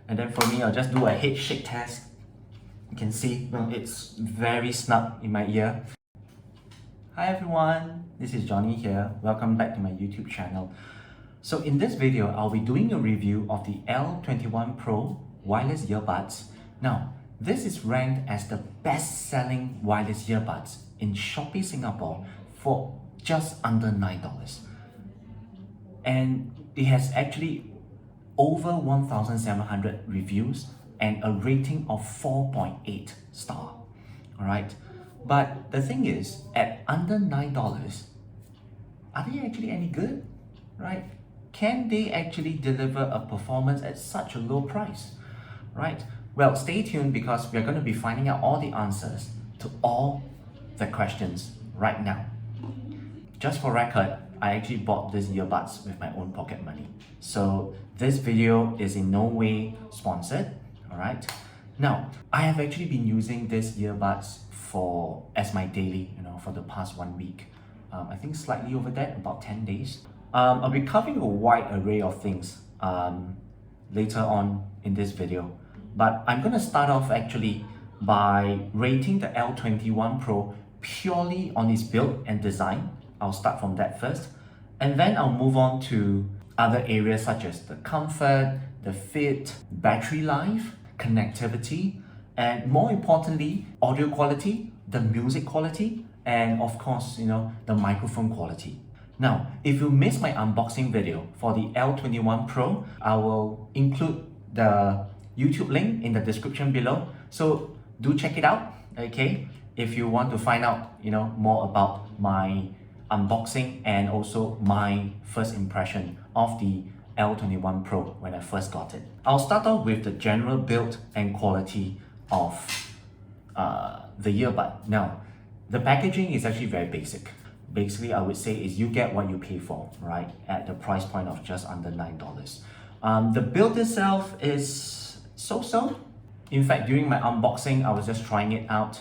And then for me, I'll just do a head shake test. You can see it's very snug in my ear. Hi everyone, this is Johnny here. Welcome back to my YouTube channel. So in this video, I'll be doing a review of the L21 Pro wireless earbuds. Now, this is ranked as the best-selling wireless earbuds in Shopee Singapore for just under $9. And it has actually over 1,700 reviews and a rating of 4.8 star. Alright, but the thing is, at under $9, are they actually any good? Right? Can they actually deliver a performance at such a low price? Right? Well, stay tuned because we're going to be finding out all the answers to all the questions right now. Just for record, I actually bought these earbuds with my own pocket money. So this video is in no way sponsored, alright? Now, I have actually been using these earbuds as my daily, for the past 1 week. I think slightly over that, about 10 days. I'll be covering a wide array of things later on in this video. But I'm going to start off actually by rating the L21 Pro purely on its build and design. I'll start from that first. And then I'll move on to other areas such as the comfort, the fit, battery life, connectivity, and more importantly, audio quality, the music quality, and of course, the microphone quality. Now, if you missed my unboxing video for the L21 Pro, I will include the YouTube link in the description below. So do check it out, okay? If you want to find out, more about my unboxing and also my first impression of the L21 Pro when I first got it. I'll start off with the general build and quality of the earbud. Now, the packaging is actually very basic. Basically, I would say is you get what you pay for, right? At the price point of just under $9. The build itself is so-so. In fact, during my unboxing, I was just trying it out,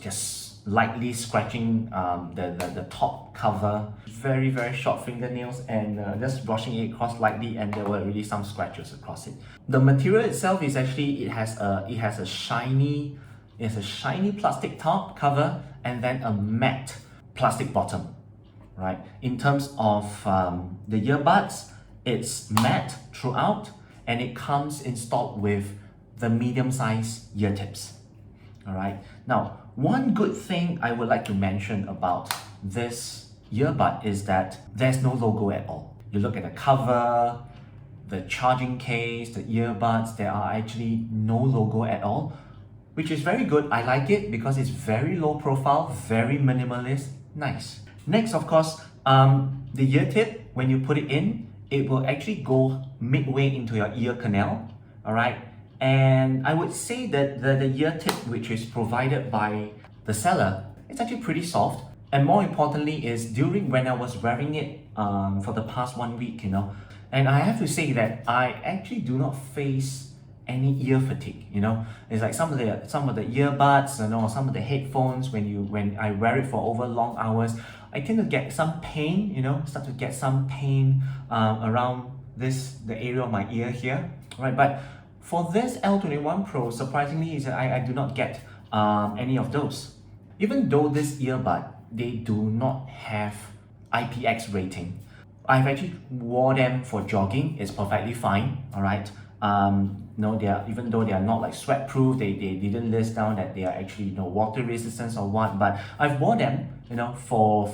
just lightly scratching the top cover, very short fingernails, and just brushing it across lightly, and there were really some scratches across it. The material itself is actually it has a shiny plastic top cover and then a matte plastic bottom, right? In terms of the earbuds, it's matte throughout, and it comes installed with the medium-sized ear tips. All right. Now, one good thing I would like to mention about this earbud is that there's no logo at all. You look at the cover, the charging case, the earbuds, there are actually no logo at all, which is very good. I like it because it's very low profile, very minimalist, nice. Next, of course, the ear tip, when you put it in, it will actually go midway into your ear canal, all right? And I would say that the ear tip, which is provided by the seller, it's actually pretty soft. And more importantly is when I was wearing it for the past 1 week, and I have to say that I actually do not face any ear fatigue. It's like some of the earbuds, some of the headphones, when I wear it for over long hours, I tend to get some pain, start to get some pain around the area of my ear here, right? But for this L21 Pro, surprisingly, is that I do not get any of those. Even though this earbud, they do not have IPX rating. I've actually wore them for jogging, it's perfectly fine, all right? Even though they are not like sweat proof, they didn't list down that they are actually water resistant or what, but I've worn them for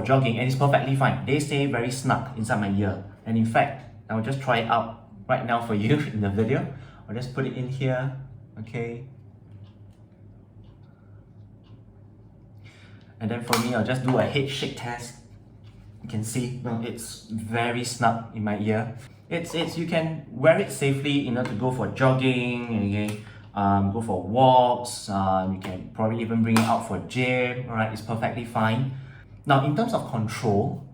jogging, and it's perfectly fine. They stay very snug inside my ear, and in fact, I'll just try it out right now for you in the video. I'll just put it in here, okay? And then for me, I'll just do a head shake test. You can see it's very snug in my ear. You can wear it safely, to go for jogging, okay? Go for walks. You can probably even bring it out for gym. All right, it's perfectly fine. Now, in terms of control,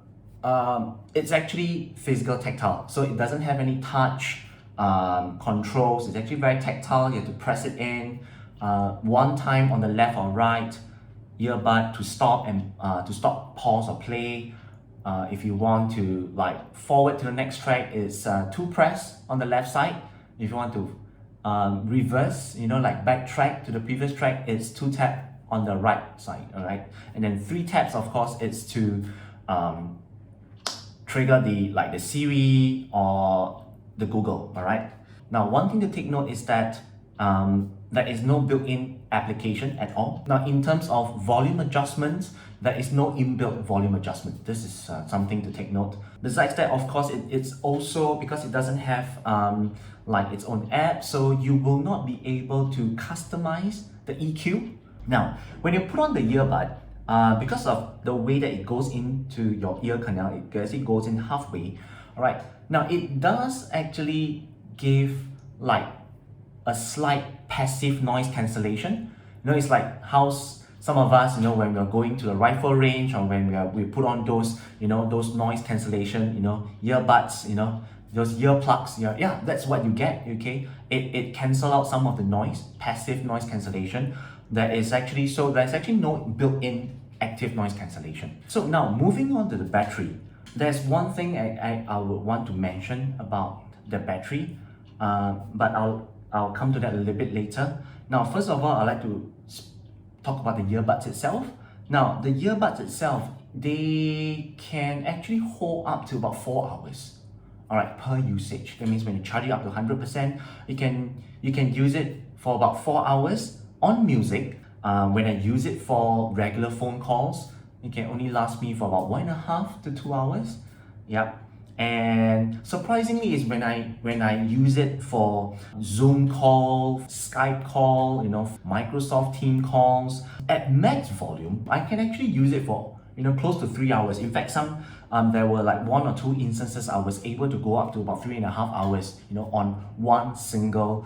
it's actually physical tactile, so it doesn't have any touch controls. It's actually very tactile. You have to press it in one time on the left or right earbud to stop, pause or play. if you want to like forward to the next track, it's 2 press on the left side. If you want to reverse, like backtrack to the previous track, it's 2 tap on the right side, all right? And then 3 taps, of course, it's to trigger the Siri or the Google, all right? Now, one thing to take note is that there is no built-in application at all. Now, in terms of volume adjustments, there is no inbuilt volume adjustment. This is something to take note. Besides that, of course, it's also because it doesn't have like its own app, so you will not be able to customize the EQ. Now, when you put on the earbud, because of the way that it goes into your ear canal, it actually goes in halfway. All right. Now, it does actually give like a slight passive noise cancellation. It's like how some of us, when we're going to a rifle range or when we put on those, those noise cancellation, earbuds, those earplugs, yeah, that's what you get, okay? It cancels out some of the noise, passive noise cancellation. There's actually no built-in active noise cancellation. So now moving on to the battery, there's one thing I would want to mention about the battery, but I'll come to that a little bit later. Now, first of all, I'd like to talk about the earbuds itself. Now, the earbuds itself, they can actually hold up to about 4 hours, all right, per usage. That means when you charge it up to 100%, you can use it for about 4 hours on music. When I use it for regular phone calls, it can only last me for about 1.5 to 2 hours. Yep. And surprisingly is when I use it for Zoom call, Skype call, Microsoft Team calls at max volume, I can actually use it for close to 3 hours. In fact, there were like 1 or 2 instances I was able to go up to about 3.5 hours, on one single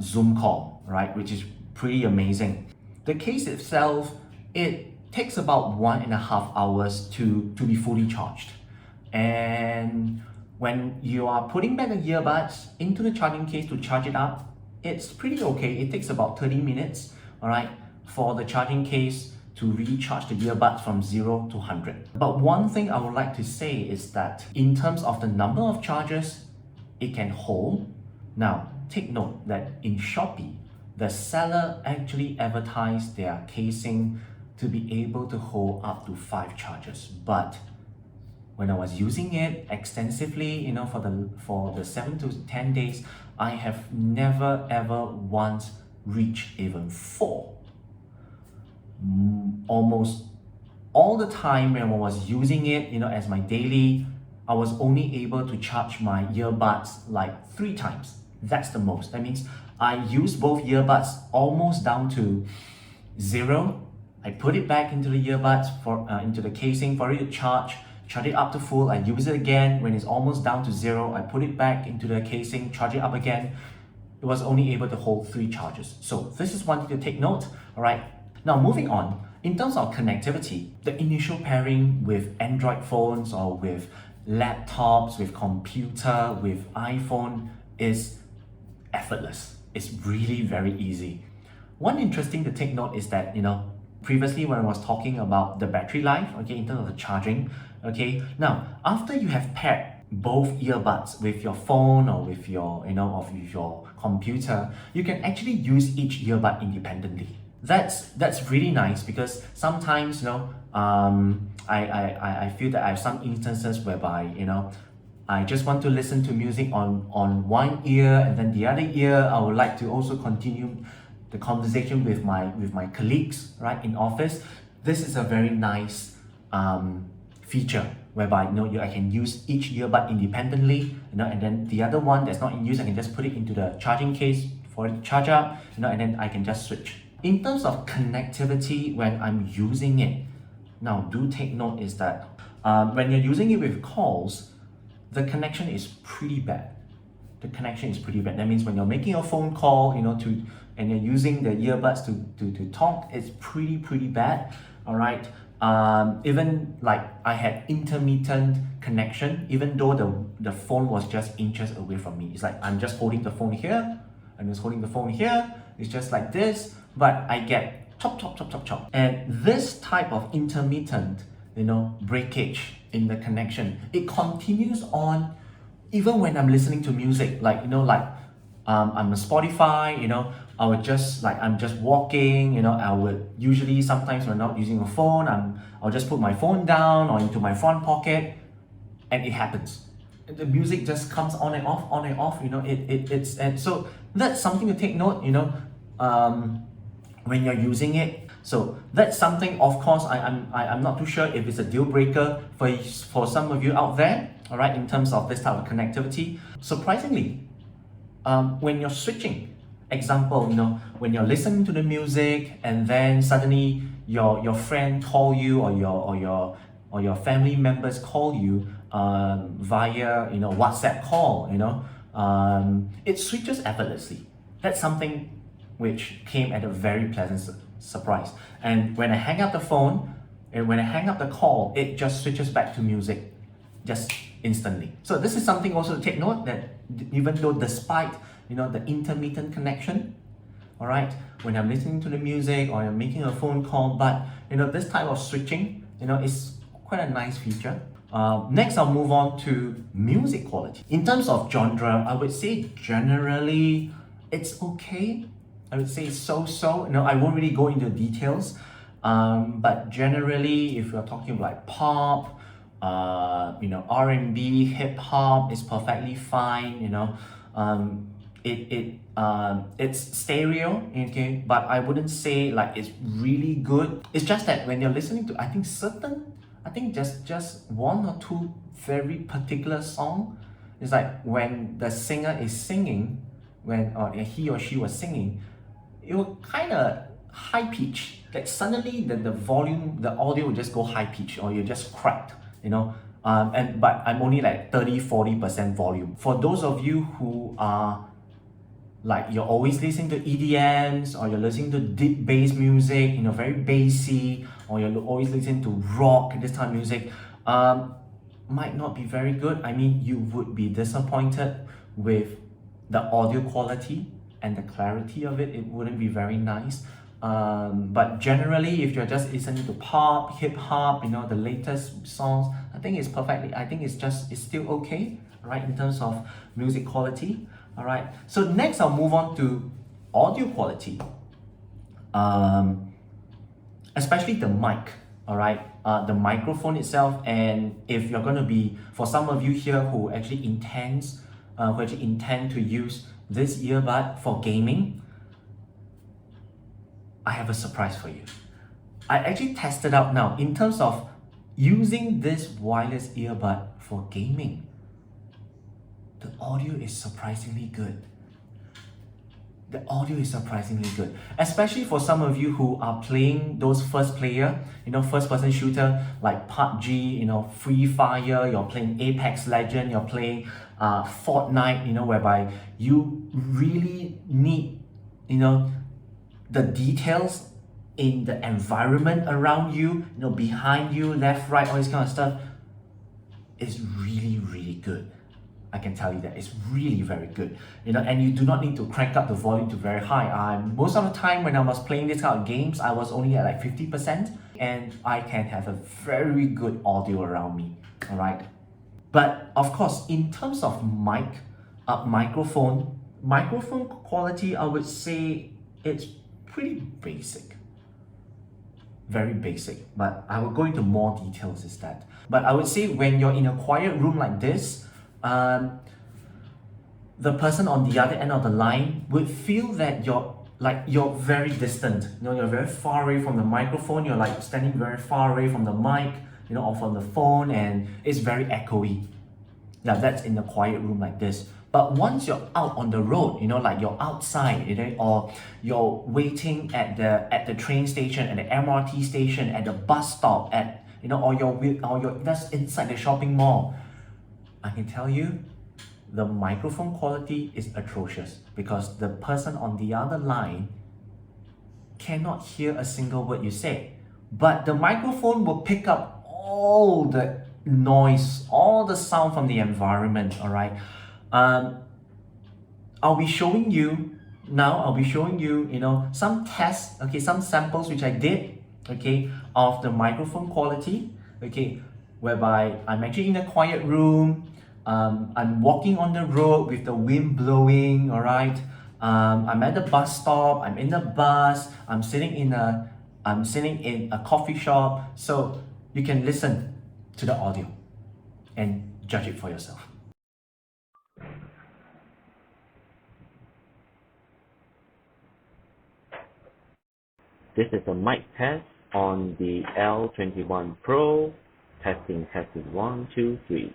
Zoom call, right? Which is pretty amazing. The case itself, it takes about 1.5 hours to be fully charged. And when you are putting back the earbuds into the charging case to charge it up, it's pretty okay. It takes about 30 minutes, all right, for the charging case to recharge the earbuds from 0 to 100. But one thing I would like to say is that in terms of the number of charges it can hold, now take note that in Shopee, the seller actually advertised their casing to be able to hold up to 5 charges. But when I was using it extensively, for the 7 to 10 days, I have never ever once reached even 4. Almost all the time when I was using it, as my daily, I was only able to charge my earbuds like 3 times. That's the most. That means I use both earbuds almost down to 0. I put it back into the earbuds into the casing for it to charge it up to full. I use it again when it's almost down to 0. I put it back into the casing, charge it up again. It was only able to hold 3 charges. So this is one thing to take note. All right. Now moving on, in terms of connectivity, the initial pairing with Android phones or with laptops, with computer, with iPhone is effortless. It's really very easy. One interesting to take note is that, previously when I was talking about the battery life, okay, in terms of the charging, okay, now after you have paired both earbuds with your phone or with your, or with your computer, you can actually use each earbud independently. That's really nice because sometimes, I feel that I have some instances whereby, I just want to listen to music on one ear, and then the other ear I would like to also continue the conversation with my colleagues, right, in office. This is a very nice feature whereby I can use each earbud independently, and then the other one that's not in use, I can just put it into the charging case for it to charge up, and then I can just switch. In terms of connectivity when I'm using it, now do take note is that when you're using it with calls, the connection is pretty bad. That means when you're making a phone call, and you're using the earbuds to talk, it's pretty bad. All right. Even like I had intermittent connection, even though the phone was just inches away from me. It's like I'm just holding the phone here, it's just like this, but I get chop. And this type of intermittent, breakage in the connection. It continues on even when I'm listening to music, like I'm on Spotify, I would just I'm just walking, I would usually sometimes when I'm not using a phone, I'll just put my phone down or into my front pocket, and it happens. The music just comes on and off, on and off. It's and so that's something to take note. When you're using it. So that's something. Of course, I'm not too sure if it's a deal breaker for some of you out there. All right, in terms of this type of connectivity. Surprisingly, when you're switching, example, when you're listening to the music and then suddenly your friend call you or your family members call you via WhatsApp call, it switches effortlessly. That's something which came at a very pleasant surprise. And when I hang up the phone and when I hang up the call, it just switches back to music just instantly. So this is something also to take note, that even though despite the intermittent connection, all right, when I'm listening to the music or I'm making a phone call, but this type of switching is quite a nice feature. Next, I'll move on to music quality. In terms of genre, I would say generally it's okay. I would say so. I won't really go into details, but generally, if you're talking like pop, R&B, hip hop is perfectly fine. It's stereo, okay, but I wouldn't say like it's really good. It's just that when you're listening to, I think just one or two very particular song, it's like when the singer is singing, or he or she was singing, it will kind of high pitch. Like suddenly the volume, the audio will just go high pitch, or you're just cracked, but I'm only like 30-40% volume. For those of you who are like you're always listening to EDMs, or you're listening to deep bass music, very bassy, or you're always listening to rock, this type of music, might not be very good. I mean, you would be disappointed with the audio quality and the clarity of it. It wouldn't be very nice. But generally, if you're just listening to pop, hip hop, the latest songs, I think it's still okay, right, in terms of music quality. All right. So next, I'll move on to audio quality, especially the mic. All right, the microphone itself, and if you're going to be, for some of you here who actually intend to use this earbud for gaming, I have a surprise for you. I actually tested out now in terms of using this wireless earbud for gaming. The audio is surprisingly good. The audio is surprisingly good, especially for some of you who are playing those first person shooter like PUBG, Free Fire, you're playing Apex Legend, you're playing Fortnite, whereby you really need, the details in the environment around you, behind you, left, right, all this kind of stuff is really, really good. I can tell you that it's really very good, and you do not need to crank up the volume to very high. Most of the time when I was playing this kind of games, I was only at like 50%, and I can have a very good audio around me, all right? But of course, in terms of microphone quality, I would say it's pretty basic. Very basic, but I will go into more details instead. But I would say when you're in a quiet room like this, the person on the other end of the line would feel that you're very distant. You're very far away from the microphone. You're like standing very far away from the mic, or from the phone, and it's very echoey. Now that's in a quiet room like this. But once you're out on the road, like you're outside, or you're waiting at the train station, at the MRT station, at the bus stop, or you're just inside the shopping mall, I can tell you, the microphone quality is atrocious because the person on the other line cannot hear a single word you say. But the microphone will pick up all the noise, all the sound from the environment, all right? I'll be showing you some tests, okay, some samples which I did, okay, of the microphone quality, okay. whereby I'm actually in a quiet room, I'm walking on the road with the wind blowing, all right? I'm at the bus stop, I'm in the bus, I'm sitting in a coffee shop, so you can listen to the audio and judge it for yourself. This is a mic test on the L21 Pro. Testing 1, 2, 3.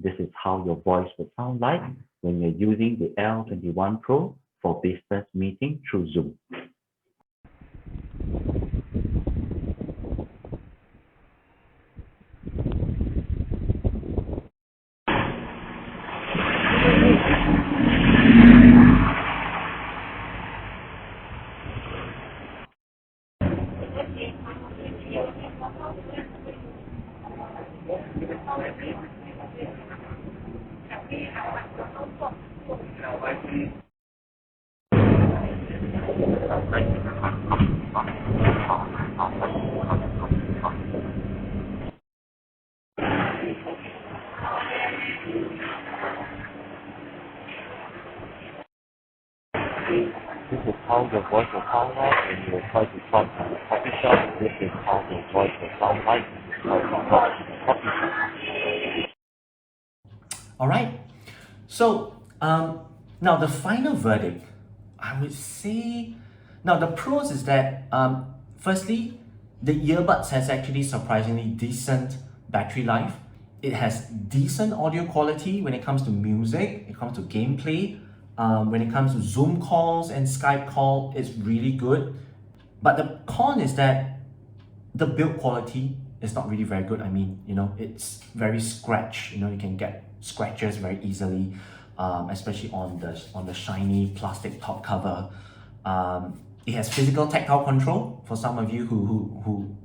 This is how your voice will sound like when you're using the L21 Pro for business meeting through Zoom. This is how your voice will sound like when you try to talk in a coffee shop. This is how your voice will sound like when you try to talk in a coffee shop. Alright, so now the final verdict, I would say, now the pros is that firstly, the earbuds has actually surprisingly decent battery life. It has decent audio quality when it comes to music, it comes to gameplay. When it comes to Zoom calls and Skype call, it's really good. But the con is that the build quality is not really very good. I mean, you know, it's very scratch. You know, you can get scratches very easily, especially on the shiny plastic top cover. It has physical tactile control for some of you who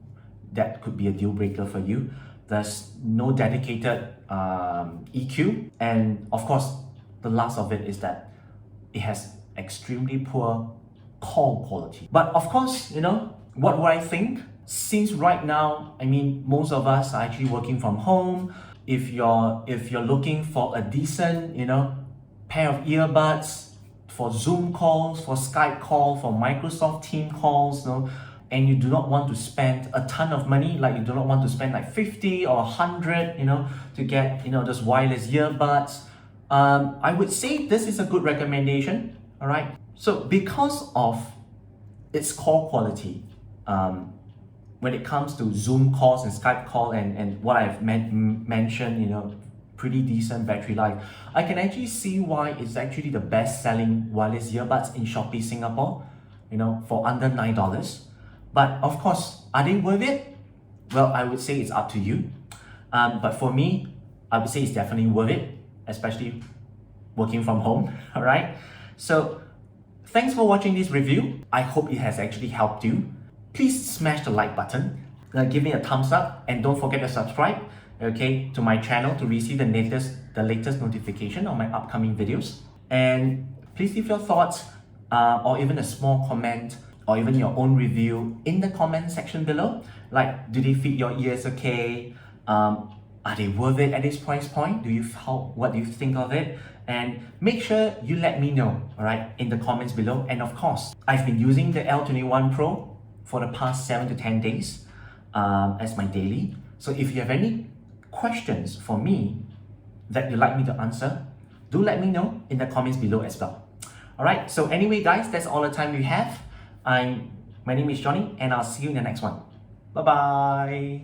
that could be a deal breaker for you. There's no dedicated EQ, and of course, the last of it is that it has extremely poor call quality. But of course, you know, what would I think? Since right now, I mean, most of us are actually working from home. If you're looking for a decent, you know, pair of earbuds for Zoom calls, for Skype call, for Microsoft Team calls, you know, and you do not want to spend a ton of money, like you do not want to spend like 50 or 100, you know, to get, you know, those wireless earbuds, I would say this is a good recommendation, all right? So because of its call quality, when it comes to Zoom calls and Skype call and what I've mentioned, you know, pretty decent battery life, I can actually see why it's actually the best-selling wireless earbuds in Shopee Singapore, you know, for under $9. But of course, are they worth it? Well, I would say it's up to you. But for me, I would say it's definitely worth it, especially working from home, all right? So thanks for watching this review. I hope it has actually helped you. Please smash the like button, give me a thumbs up, and don't forget to subscribe, okay, to my channel to receive the latest notification on my upcoming videos. And please leave your thoughts or even a small comment or even your own review in the comment section below. Like, do they fit your ears okay? Are they worth it at this price point? What do you think of it? And make sure you let me know, all right, in the comments below. And of course, I've been using the L21 Pro for the past 7 to 10 days as my daily. So if you have any questions for me that you'd like me to answer, do let me know in the comments below as well. All right, so anyway, guys, that's all the time we have. My name is Johnny, and I'll see you in the next one. Bye-bye.